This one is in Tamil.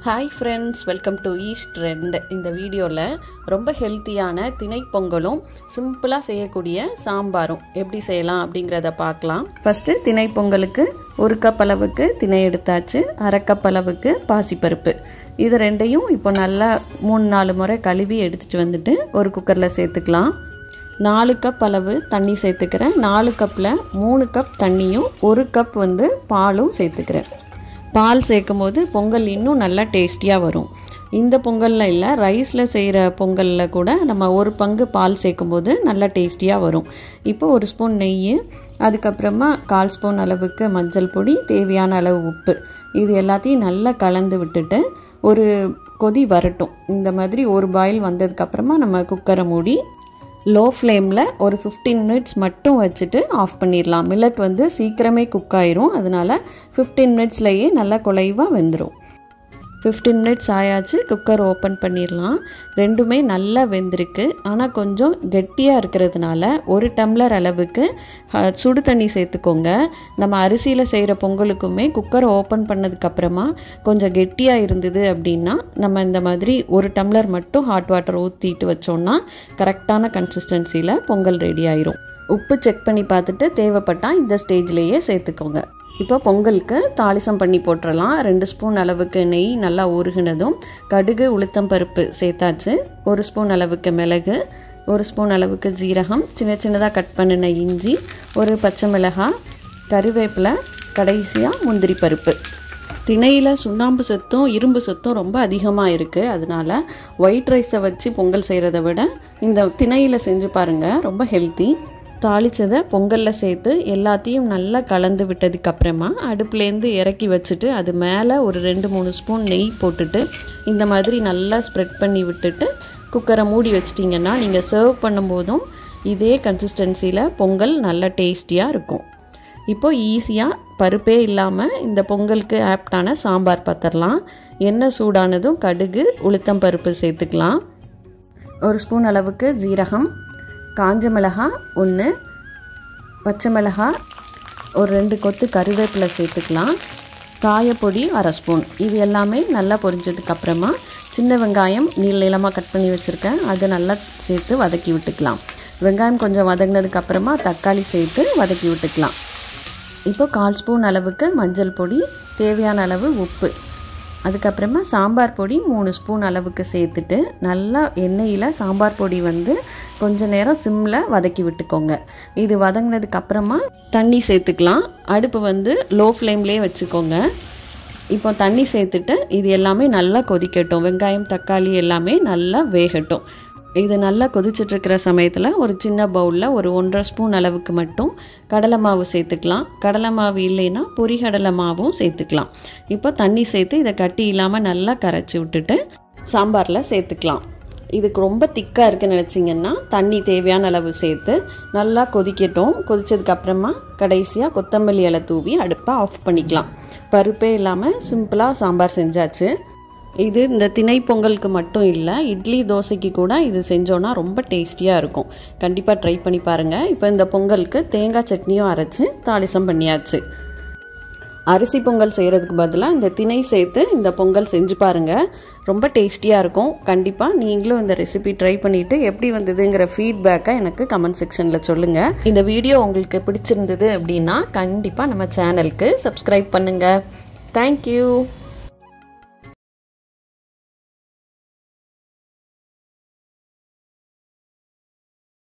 Hi friends, welcome to East Trend. இந்த வீடியோவில் ரொம்ப ஹெல்த்தியான திணை பொங்கலும் சிம்பிளாக செய்யக்கூடிய சாம்பாரும் எப்படி செய்யலாம் அப்படிங்கிறத பார்க்கலாம். ஃபஸ்ட்டு திணை பொங்கலுக்கு 1 கப் அளவுக்கு திணை எடுத்தாச்சு. 1/2 கப் அளவுக்கு பாசிப்பருப்பு. இது ரெண்டையும் இப்போ நல்லா 3-4 முறை கழுவி எடுத்துகிட்டு வந்துட்டு ஒரு குக்கரில் சேர்த்துக்கலாம். 4 கப் அளவு தண்ணி சேர்த்துக்கிறேன். 4 கப்பில் 3 கப் தண்ணியும் 1 கப் பாலும் சேர்த்துக்கிறேன். பால் சேர்க்கும் போது பொங்கல் இன்னும் நல்லா டேஸ்டியாக வரும். இந்த பொங்கலில் இல்லை, ரைஸில் செய்கிற பொங்கலில் கூட நம்ம 1 பங்கு பால் சேர்க்கும் போது நல்லா டேஸ்டியாக வரும். இப்போ 1 ஸ்பூன் நெய், அதுக்கப்புறமா 1/4 ஸ்பூன் அளவுக்கு மஞ்சள் பொடி, தேவையான அளவு உப்பு, இது எல்லாத்தையும் நல்லா கலந்து விட்டுட்டு ஒரு கொதி வரட்டும். இந்த மாதிரி ஒரு பாயில் வந்ததுக்கப்புறமா நம்ம குக்கரை மூடி லோ ஃப்ளேமில் ஒரு 15 மினிட்ஸ் மட்டும் வச்சுட்டு ஆஃப் பண்ணிடலாம். மில்லட் சீக்கிரமே குக் ஆயிரும். அதனால் 15 மினிட்ஸ்லேயே நல்லா குலைவாக வெந்துடும். 15 மினிட்ஸ் ஆயாச்சு. குக்கர் ஓப்பன் பண்ணிடலாம். ரெண்டுமே நல்லா வெந்திருக்கு. ஆனால் கொஞ்சம் கெட்டியாக இருக்கிறதுனால 1 டம்ளர் அளவுக்கு சுடு தண்ணி சேர்த்துக்கோங்க. நம்ம அரிசியில் செய்கிற பொங்கலுக்குமே குக்கரை ஓப்பன் பண்ணதுக்கப்புறமா கொஞ்சம் கெட்டியாக இருந்தது அப்படின்னா நம்ம இந்த மாதிரி 1 டம்ளர் மட்டும் ஹாட் வாட்டர் ஊற்றிட்டு வச்சோன்னா கரெக்டான கன்சிஸ்டன்சியில் பொங்கல் ரெடி ஆயிரும். உப்பு செக் பண்ணி பார்த்துட்டு தேவைப்பட்டால் இந்த ஸ்டேஜ்லேயே சேர்த்துக்கோங்க. இப்போ பொங்கலுக்கு தாளிசம் பண்ணி போட்டுடலாம். 2 ஸ்பூன் அளவுக்கு நெய் நல்லா உருகினதும் கடுகு, உளுத்தம் பருப்பு சேர்த்தாச்சு. 1 ஸ்பூன் அளவுக்கு மிளகு, 1 ஸ்பூன் அளவுக்கு ஜீரகம், சின்ன சின்னதாக கட் பண்ணின இஞ்சி, 1 பச்சை மிளகாய், கறிவேப்பிலை, கடைசியாக முந்திரி பருப்பு. திணையில் சுண்ணாம்பு சத்தும் இரும்பு சத்தும் ரொம்ப அதிகமாக இருக்குது. அதனால் ஒயிட் ரைஸை வச்சு பொங்கல் செய்கிறத விட இந்த திணையில் செஞ்சு பாருங்கள், ரொம்ப ஹெல்த்தி. தாளித்ததை பொங்கலில் சேர்த்து எல்லாத்தையும் நல்லா கலந்து விட்டதுக்கப்புறமா அடுப்புலேருந்து இறக்கி வச்சுட்டு அது மேலே ஒரு 2-3 ஸ்பூன் நெய் போட்டுட்டு இந்த மாதிரி நல்லா ஸ்ப்ரெட் பண்ணி விட்டுட்டு குக்கரை மூடி வச்சிட்டிங்கன்னா நீங்கள் சர்வ் பண்ணும்போதும் இதே கன்சிஸ்டன்சியில் பொங்கல் நல்லா டேஸ்டியாக இருக்கும். இப்போது ஈஸியாக பருப்பே இல்லாமல் இந்த பொங்கலுக்கு ஆப்டான சாம்பார் பார்த்துடலாம். எண்ணெய் சூடானதும் கடுகு, உளுத்தம் பருப்பு சேர்த்துக்கலாம். 1 ஸ்பூன் அளவுக்கு ஜீரகம், காஞ்ச மிளகாய் 1, பச்சை மிளகாய், ஒரு 2 கொத்து கறிவேப்பிலை சேர்த்துக்கலாம். காயப்பொடி 1/2 ஸ்பூன். இது எல்லாமே நல்லா பொரிஞ்சதுக்கப்புறமா சின்ன வெங்காயம் நீளமாக கட் பண்ணி வச்சுருக்கேன், அதை நல்லா சேர்த்து வதக்கி விட்டுக்கலாம். வெங்காயம் கொஞ்சம் வதங்கினதுக்கப்புறமா தக்காளி சேர்த்து வதக்கி விட்டுக்கலாம். இப்போ 1/4 ஸ்பூன் அளவுக்கு மஞ்சள் பொடி, தேவையான அளவு உப்பு, அதுக்கப்புறமா சாம்பார் பொடி 3 ஸ்பூன் அளவுக்கு சேர்த்துட்டு நல்லா எண்ணெயில் சாம்பார் பொடி கொஞ்சம் நேரம் சிம்மில் வதக்கி விட்டுக்கோங்க. இது வதங்கினதுக்கப்புறமா தண்ணி சேர்த்துக்கலாம். அடுப்பு லோ ஃப்ளேம்லேயே வச்சுக்கோங்க. இப்போ தண்ணி சேர்த்துட்டு இது எல்லாமே நல்லா கொதிக்கட்டும். வெங்காயம், தக்காளி எல்லாமே நல்லா வேகட்டும். இது நல்லா கொதிச்சிட்ருக்கிற சமயத்தில் ஒரு சின்ன பவுலில் ஒரு 1/2 ஸ்பூன் அளவுக்கு மட்டும் கடலை மாவு சேர்த்துக்கலாம். கடலை மாவு இல்லைன்னா பொரிகடலை மாவும் சேர்த்துக்கலாம். இப்போ தண்ணி சேர்த்து இதை கட்டி இல்லாமல் நல்லா கரைச்சி விட்டுட்டு சாம்பாரில் சேர்த்துக்கலாம். இதுக்கு ரொம்ப திக்காக இருக்குன்னு நினச்சிங்கன்னா தண்ணி தேவையான அளவு சேர்த்து நல்லா கொதிக்கட்டும். கொதித்ததுக்கப்புறமா கடைசியாக கொத்தமல்லி இலை தூவி அடுப்பை ஆஃப் பண்ணிக்கலாம். பருப்பே இல்லாமல் சிம்பிளாக சாம்பார் செஞ்சாச்சு. இது இந்த திணை பொங்கலுக்கு மட்டும் இல்லை, இட்லி தோசைக்கு கூட இது செஞ்சோன்னா ரொம்ப டேஸ்டியாக இருக்கும். கண்டிப்பாக ட்ரை பண்ணி பாருங்கள். இப்போ இந்த பொங்கலுக்கு தேங்காய் சட்னியும் அரைச்சி தாளிசம் பண்ணியாச்சு. அரிசி பொங்கல் செய்கிறதுக்கு பதிலாக இந்த திணை சேர்த்து இந்த பொங்கல் செஞ்சு பாருங்கள், ரொம்ப டேஸ்டியாக இருக்கும். கண்டிப்பாக நீங்களும் இந்த ரெசிபி ட்ரை பண்ணிவிட்டு எப்படி வந்ததுங்கிற ஃபீட்பேக்கை எனக்கு கமெண்ட் செக்ஷனில் சொல்லுங்கள். இந்த வீடியோ உங்களுக்கு பிடிச்சிருந்தது அப்படின்னா கண்டிப்பாக நம்ம சேனலுக்கு சப்ஸ்கிரைப் பண்ணுங்கள். தேங்க்யூ.